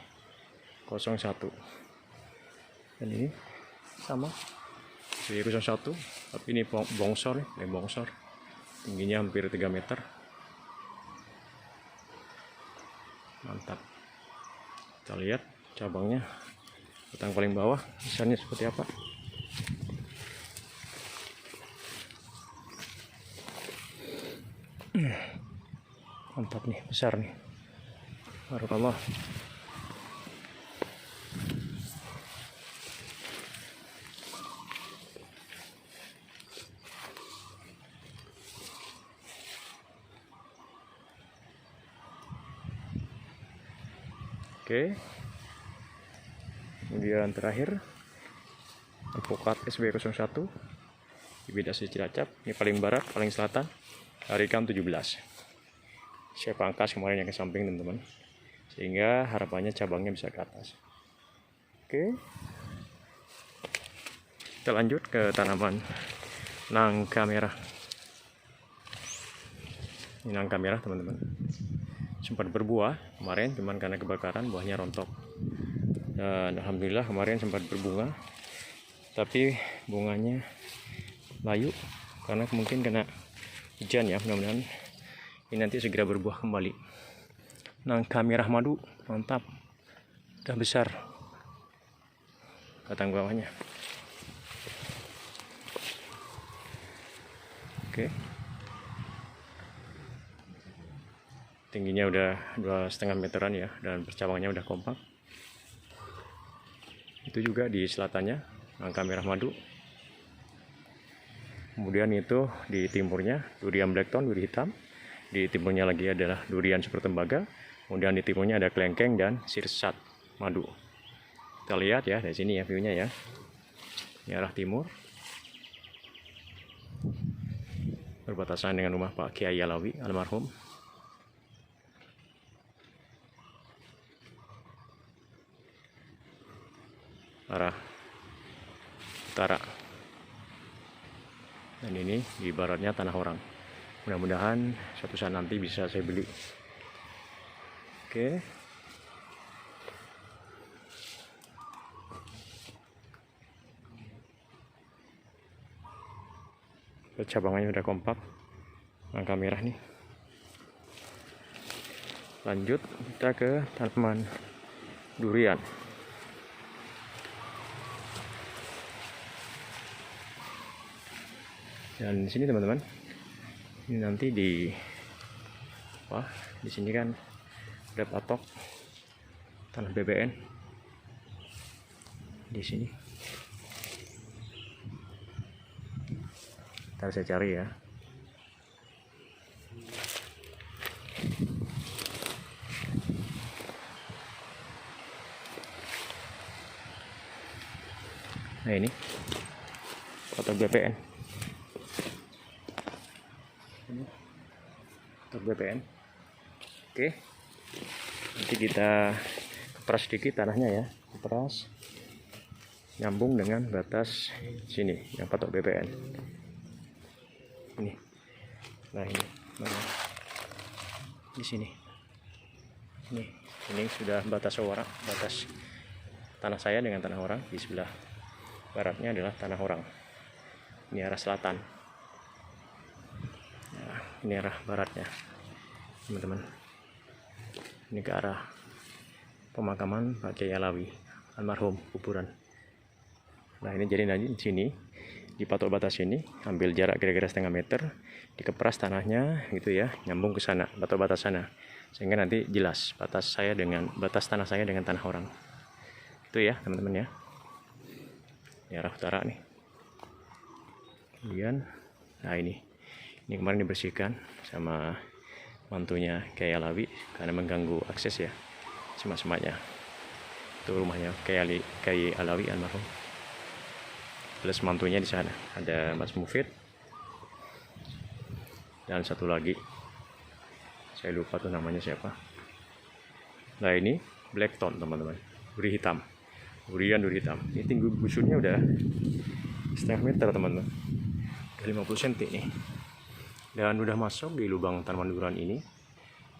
01. Dan ini sama SWY 01, tapi ini bongsor ya, bongsor. Tingginya hampir 3 meter. Mantap. Kita lihat cabangnya, batang paling bawah besarnya seperti apa. Mantap nih, besar nih. Barakallah. Oke. Kemudian terakhir alpukat SWY 01. Bibit asli Cilacap. Ini paling barat, paling selatan. Tarikan 17. Saya pangkas kemarin yang ke samping teman-teman, sehingga harapannya cabangnya bisa ke atas. Oke, kita lanjut ke tanaman nangka merah. Ini nangka merah teman-teman, sempat berbuah kemarin, cuman karena kebakaran buahnya rontok. Dan alhamdulillah kemarin sempat berbunga, tapi bunganya layu karena mungkin kena hujan ya. Mudah-mudahan ini nanti segera berbuah kembali. Nangka merah madu, mantap, udah besar batang bawahnya. Oke, tingginya udah 2,5 meteran ya, dan percabangannya udah kompak. Itu juga di selatannya nangka merah madu. Kemudian itu di timurnya durian blackthorn, duri hitam. Di timurnya lagi adalah durian super tembaga. Kemudian di timurnya ada kelengkeng dan sirsat madu. Kita lihat ya dari sini ya view-nya ya. Ini arah timur, berbatasan dengan rumah Pak Kiai Alawi almarhum. Arah utara. Dan ini di baratnya tanah orang. Mudah-mudahan suatu saat nanti bisa saya beli. Oke. Cabangannya udah kompak. Nangka merah nih. Lanjut kita ke tanaman durian. Dan di sini teman-teman, ini nanti di sini kan ada patok tanah BBN di sini. Ntar saya cari ya. Nah ini patok BBN. Patok BBN. Oke. Nanti kita keperas sedikit tanahnya ya. Keperas. Nyambung dengan batas sini yang patok BBN. Ini. Nah ini. Nah, di sini. Ini sudah batas orang, batas tanah saya dengan tanah orang. Di sebelah baratnya adalah tanah orang. Ini arah selatan. Nah, ini arah baratnya, teman-teman. Ini ke arah pemakaman Pak Kiai Alawi almarhum, kuburan. Nah ini jadi nanti di sini di patok batas ini ambil jarak kira-kira setengah meter, dikeperas tanahnya gitu ya, nyambung ke sana patok batas sana, sehingga nanti jelas batas tanah saya dengan tanah orang. Itu ya teman-teman ya. Ini arah utara nih. Kemudian nah ini kemarin dibersihkan sama mantunya Kiai Alawi karena mengganggu akses ya, semak-semaknya. Itu rumahnya Kiai Alawi almarhum. Plus mantunya di sana ada Mas Mufid dan satu lagi saya lupa tuh namanya siapa. Nah ini blackthorn teman-teman, duri hitam. Durian hitam. Ini tinggi busuknya udah setengah meter teman-teman, udah 50 cm nih. Dan udah masuk di lubang tanaman durian ini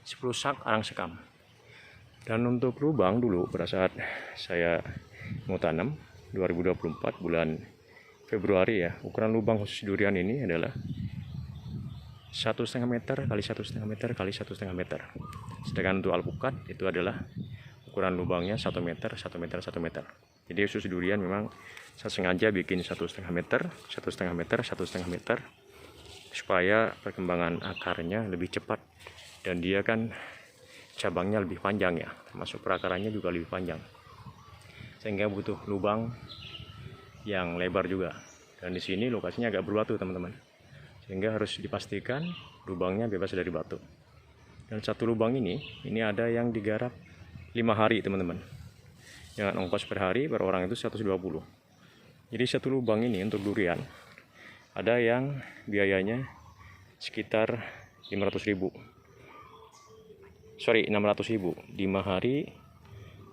10 sak arang sekam. Dan untuk lubang dulu pada saat saya mau tanam 2024 bulan Februari ya, ukuran lubang khusus durian ini adalah 1,5 meter kali 1,5 meter kali 1,5 meter. Sedangkan untuk alpukat itu adalah ukuran lubangnya 1 meter 1 meter 1 meter. Jadi khusus durian memang saya sengaja bikin 1,5 meter 1,5 meter 1,5 meter supaya perkembangan akarnya lebih cepat, dan dia kan cabangnya lebih panjang ya, termasuk perakarannya juga lebih panjang, sehingga butuh lubang yang lebar juga. Dan di sini lokasinya agak berbatu teman-teman, sehingga harus dipastikan lubangnya bebas dari batu. Dan satu lubang ini ada yang digarap 5 hari teman-teman, dengan ongkos per hari per orang itu 120. Jadi satu lubang ini untuk durian ada yang biayanya sekitar 600.000, 5 hari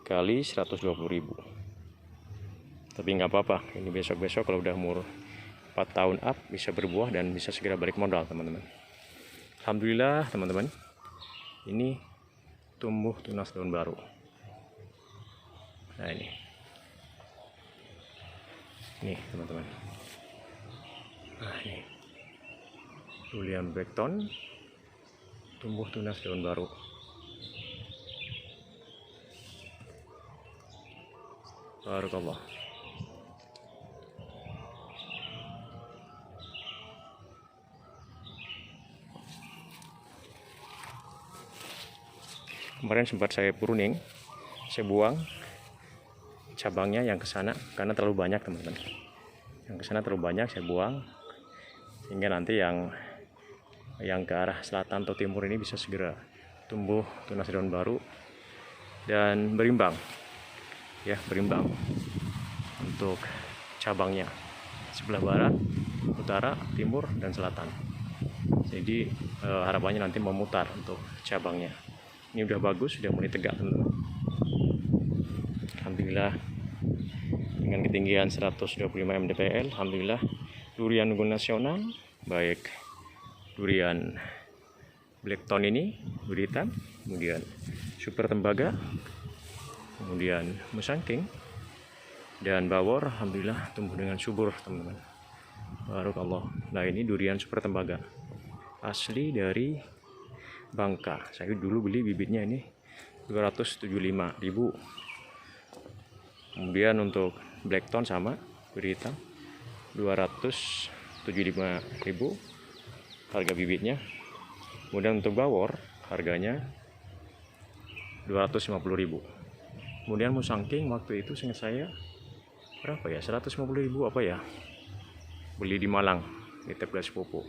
kali 120.000. Tapi nggak apa-apa, ini besok-besok kalau udah umur 4 tahun up bisa berbuah dan bisa segera balik modal teman-teman. Alhamdulillah teman-teman, ini tumbuh tunas daun baru. Nah ini teman-teman. Nah ini durian blackthorn tumbuh tunas daun baru. Barakallah. Kemarin sempat saya pruning, saya buang cabangnya yang ke sana karena terlalu banyak teman-teman. Yang ke sana terlalu banyak saya buang, sehingga nanti yang ke arah selatan atau timur ini bisa segera tumbuh tunas daun baru dan berimbang ya, berimbang untuk cabangnya sebelah barat, utara, timur, dan selatan. Jadi harapannya nanti memutar untuk cabangnya. Ini udah bagus, sudah mulai tegak teman-teman. Alhamdulillah dengan ketinggian 125 mdpl. Alhamdulillah durian unggul nasional, baik durian blackthorn ini, duri hitam, kemudian super tembaga, kemudian musangking, dan bawor, alhamdulillah tumbuh dengan subur teman-teman. Barakallah. Nah ini durian super tembaga asli dari Bangka. Saya dulu beli bibitnya ini 275.000. Kemudian untuk Blackton sama duri hitam 275.000 harga bibitnya. Kemudian untuk Bawor harganya 250.000. Kemudian Musang King waktu itu seingat saya berapa ya, 150.000 apa ya, beli di Malang di TPS Popo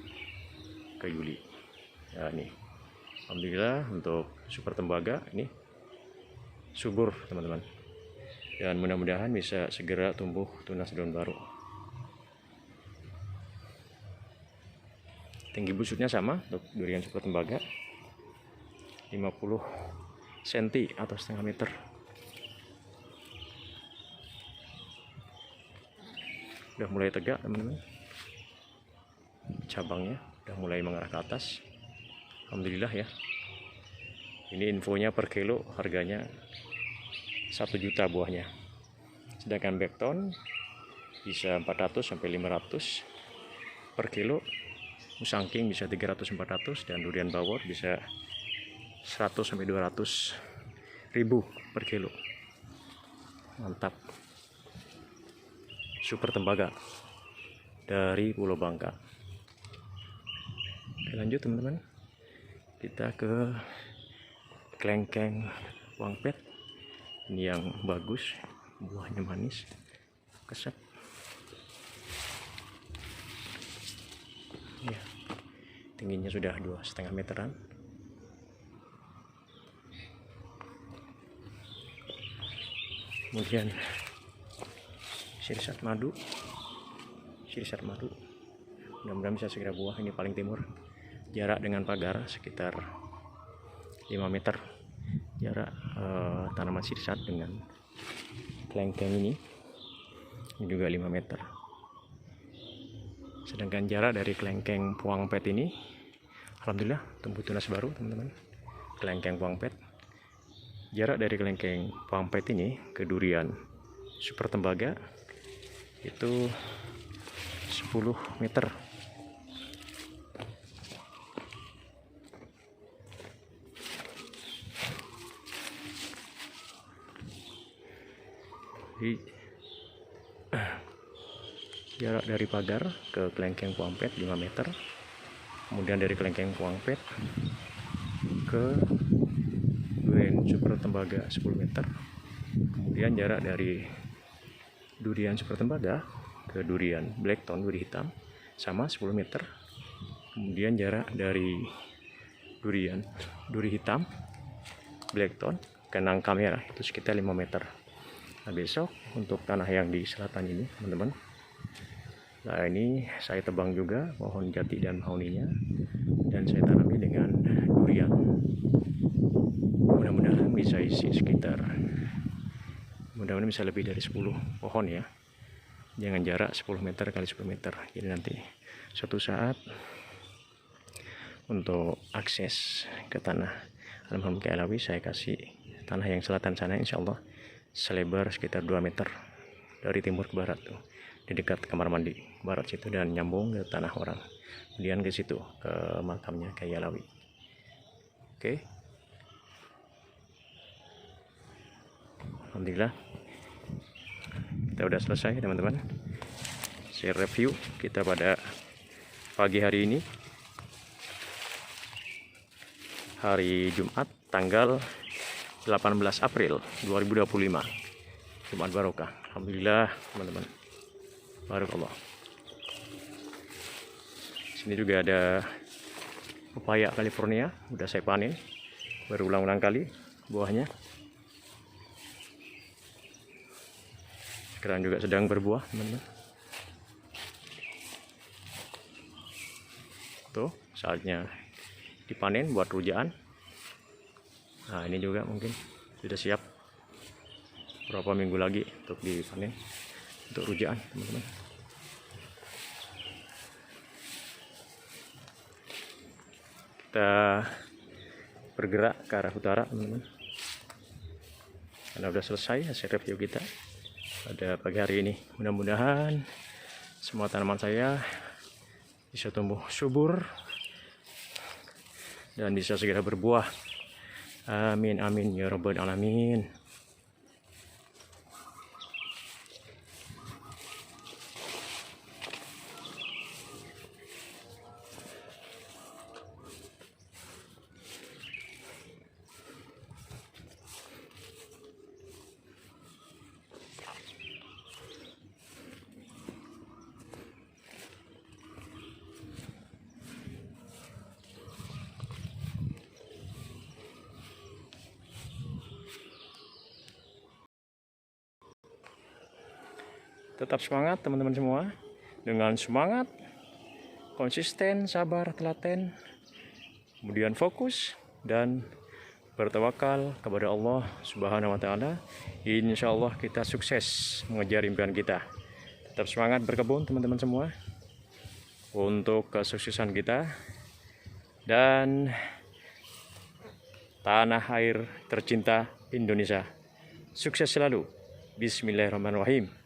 ke Yuli ya. Nih alhamdulillah untuk super tembaga ini subur teman-teman, dan mudah-mudahan bisa segera tumbuh tunas daun baru. Tinggi busuknya sama untuk durian super tembaga 50 cm atau setengah meter. Udah mulai tegak teman-teman, cabangnya udah mulai mengarah ke atas. Alhamdulillah ya. Ini infonya per kilo harganya 1 juta buahnya. Sedangkan Blackton bisa 400 sampai 500 per kilo. Musang King bisa 300-400, dan durian Bawor bisa 100 sampai 200.000 per kilo. Mantap. Super tembaga dari Pulau Bangka. Oke, lanjut teman-teman, kita ke kelengkeng Wangpet. Ini yang bagus, buahnya manis, keset ya. Tingginya sudah 2,5 meteran. Kemudian sirsat madu, mudah-mudahan bisa segera buah. Ini paling timur, jarak dengan pagar sekitar 5 meter jarak tanaman sirsat dengan kelengkeng ini juga 5 meter. Sedangkan jarak dari kelengkeng Wangpet ini alhamdulillah tumbuh tunas baru teman-teman. Kelengkeng Wangpet, jarak dari kelengkeng Wangpet ini ke durian super tembaga itu 10 meter. Jadi jarak dari pagar ke kelengkeng Wangpet 5 meter. Kemudian dari kelengkeng Wangpet ke durian super tembaga 10 meter. Kemudian jarak dari durian super tembaga ke durian Blackton duri hitam sama 10 meter. Kemudian jarak dari durian duri hitam Blackton ke nangka merah itu sekitar 5 meter. Nah, besok untuk tanah yang di selatan ini teman-teman, nah ini saya tebang juga pohon jati dan mahoninya, dan saya tanami dengan durian. Mudah-mudahan bisa isi sekitar, mudah-mudahan bisa lebih dari 10 pohon ya. Jangan jarak 10 meter kali 10 meter. Jadi nanti suatu saat untuk akses ke tanah Al-Marhum Kyai Alawi, saya kasih tanah yang selatan sana insya Allah selebar sekitar 2 meter dari timur ke barat tuh, di dekat kamar mandi barat situ, dan nyambung ke tanah orang, kemudian ke situ ke makamnya Kyai Alawi. Oke, alhamdulillah kita udah selesai teman-teman share review kita pada pagi hari ini, hari Jumat tanggal 18 April 2025, Jumat Barokah. Alhamdulillah teman-teman, barakallah. Sini juga ada pepaya California, udah saya panen berulang-ulang kali buahnya. Sekarang juga sedang berbuah teman-teman. Tuh saatnya dipanen buat rujaan. Nah ini juga mungkin sudah siap berapa minggu lagi untuk dipanen untuk rujaan teman-teman. Kita bergerak ke arah utara teman-teman, karena sudah selesai hasil review kita pada pagi hari ini. Mudah-mudahan semua tanaman saya bisa tumbuh subur dan bisa segera berbuah. Amin amin ya rabbal alamin. Tetap semangat teman-teman semua. Dengan semangat, konsisten, sabar, telaten, kemudian fokus dan bertawakal kepada Allah Subhanahu wa taala. Insya Allah kita sukses mengejar impian kita. Tetap semangat berkebun teman-teman semua untuk kesuksesan kita dan tanah air tercinta Indonesia. Sukses selalu. Bismillahirrahmanirrahim.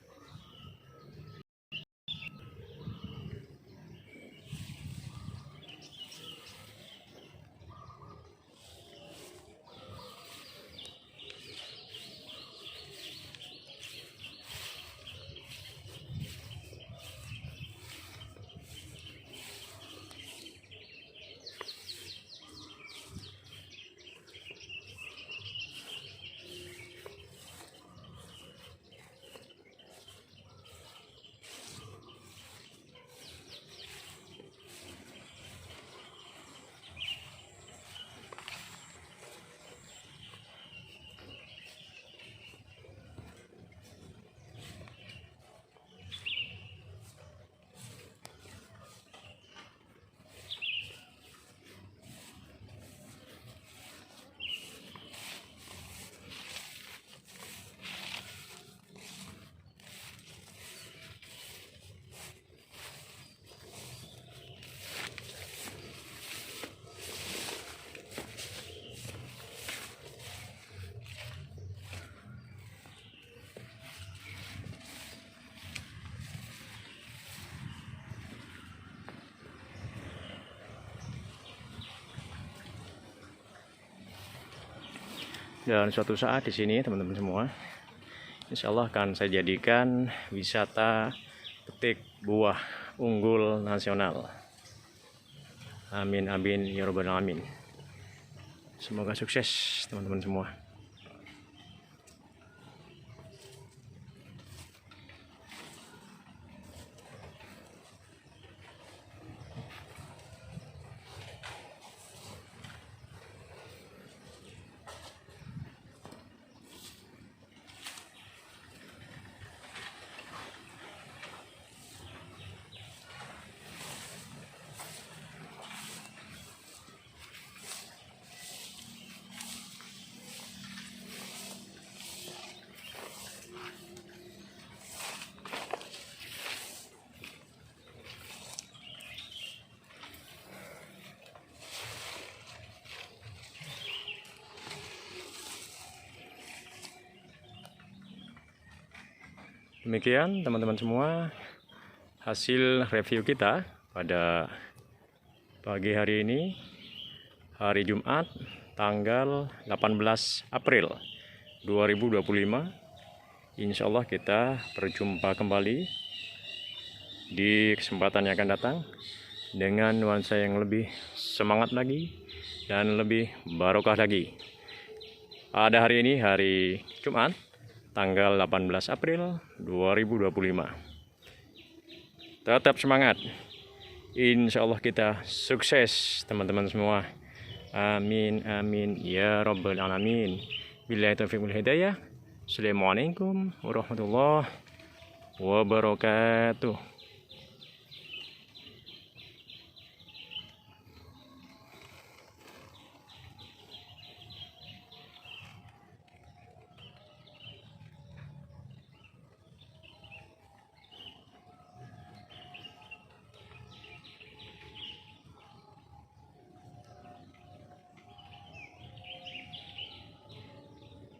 Dan suatu saat di sini teman-teman semua, insya Allah akan saya jadikan wisata petik buah unggul nasional. Amin amin ya rabbal alamin. Semoga sukses teman-teman semua. Demikian teman-teman semua hasil review kita pada pagi hari ini, hari Jumat tanggal 18 April 2025. Insya Allah kita berjumpa kembali di kesempatan yang akan datang dengan nuansa yang lebih semangat lagi dan lebih barokah lagi. Pada hari ini, hari Jumat tanggal 18 April 2025. Tetap semangat. Insya Allah kita sukses teman-teman semua. Amin amin ya rabbal alamin. Billahi taufiq wal hidayah. Assalamualaikum warahmatullahi wabarakatuh.